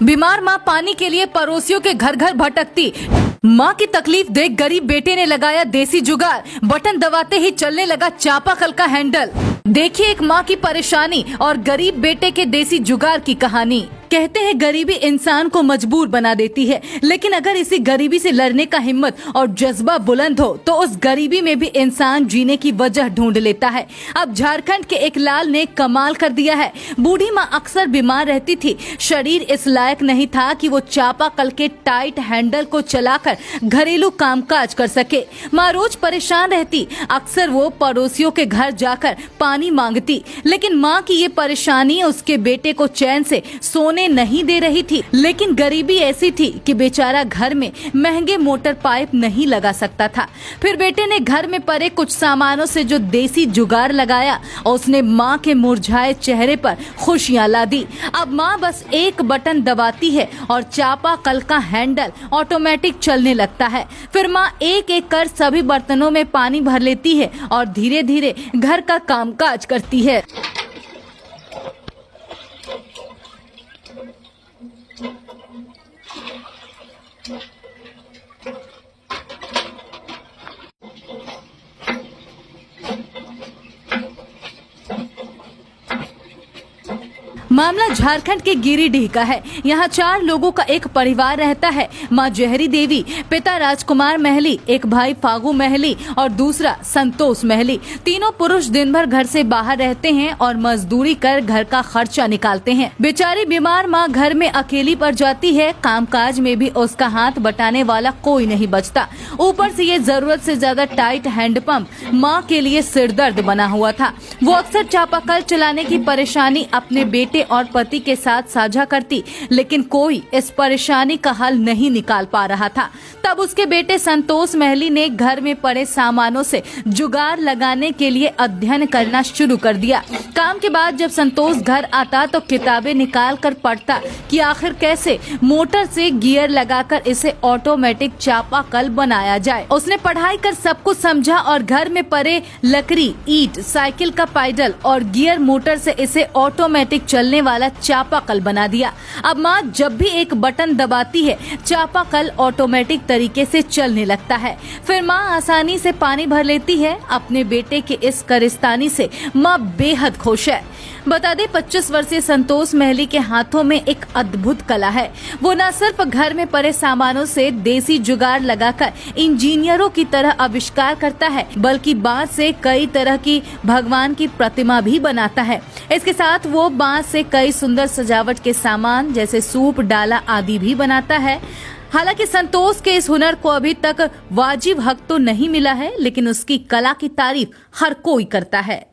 बीमार मां पानी के लिए पड़ोसियों के घर घर भटकती। मां की तकलीफ देख गरीब बेटे ने लगाया देसी जुगाड़, बटन दबाते ही चलने लगा चापाकल का हैंडल। देखिए एक मां की परेशानी और गरीब बेटे के देसी जुगाड़ की कहानी। कहते हैं गरीबी इंसान को मजबूर बना देती है, लेकिन अगर इसी गरीबी से लड़ने का हिम्मत और जज्बा बुलंद हो तो उस गरीबी में भी इंसान जीने की वजह ढूंढ लेता है। अब झारखंड के एक लाल ने कमाल कर दिया है। बूढ़ी माँ अक्सर बीमार रहती थी, शरीर इस लायक नहीं था कि वो चापाकल के टाइट हैंडल को चलाकर घरेलू कामकाज कर सके। माँ रोज परेशान रहती, अक्सर वो पड़ोसियों के घर जाकर पानी मांगती, लेकिन माँ की ये परेशानी उसके बेटे को चैन से सोने नहीं दे रही थी। लेकिन गरीबी ऐसी थी कि बेचारा घर में महंगे मोटर पाइप नहीं लगा सकता था। फिर बेटे ने घर में पड़े कुछ सामानों से जो देसी जुगाड़ लगाया और उसने माँ के मुरझाए चेहरे पर खुशियां ला दी। अब माँ बस एक बटन दबाती है और चापाकल का हैंडल ऑटोमेटिक चलने लगता है। फिर माँ एक एक कर सभी बर्तनों में पानी भर लेती है और धीरे धीरे घर का कामकाज करती है। मामला झारखंड के गिरिडीह का है। यहाँ 4 लोगों का एक परिवार रहता है। माँ जहरी देवी, पिता राजकुमार महली, एक भाई फागू महली और दूसरा संतोष महली। तीनों पुरुष दिन भर घर से बाहर रहते हैं और मजदूरी कर घर का खर्चा निकालते हैं। बेचारी बीमार माँ घर में अकेली पड़ जाती है। कामकाज में भी उसका हाथ बटाने वाला कोई नहीं बचता। ऊपर से ये जरूरत से ज्यादा टाइट हैंडपंप माँ के लिए सिरदर्द बना हुआ था। वो अक्सर चापाकल चलाने की परेशानी अपने बेटे और पति के साथ साझा करती, लेकिन कोई इस परेशानी का हल नहीं निकाल पा रहा था। तब उसके बेटे संतोष महली ने घर में पड़े सामानों से जुगाड़ लगाने के लिए अध्ययन करना शुरू कर दिया। काम के बाद जब संतोष घर आता तो किताबें निकाल कर पढ़ता कि आखिर कैसे मोटर से गियर लगाकर इसे ऑटोमेटिक चापाकल बनाया जाए। उसने पढ़ाई कर सब कुछ समझा और घर में पड़े लकड़ी, ईंट, साइकिल का पैडल और गियर मोटर से इसे ऑटोमेटिक चलने वाला चापाकल बना दिया। अब माँ जब भी एक बटन दबाती है, चापाकल ऑटोमेटिक तरीके से चलने लगता है। फिर माँ आसानी से पानी भर लेती है। अपने बेटे के इस करिस्तानी से माँ बेहद खुश है। बता दें 25 वर्षीय संतोष महली के हाथों में एक अद्भुत कला है। वो न सिर्फ घर में पड़े सामानों से देसी जुगाड़ लगाकर इंजीनियरों की तरह आविष्कार करता है, बल्कि बांस से कई तरह की भगवान की प्रतिमा भी बनाता है। इसके साथ वो बांस से कई सुंदर सजावट के सामान जैसे सूप, डाला आदि भी बनाता है। हालांकि संतोष के इस हुनर को अभी तक वाजिब हक तो नहीं मिला है, लेकिन उसकी कला की तारीफ हर कोई करता है।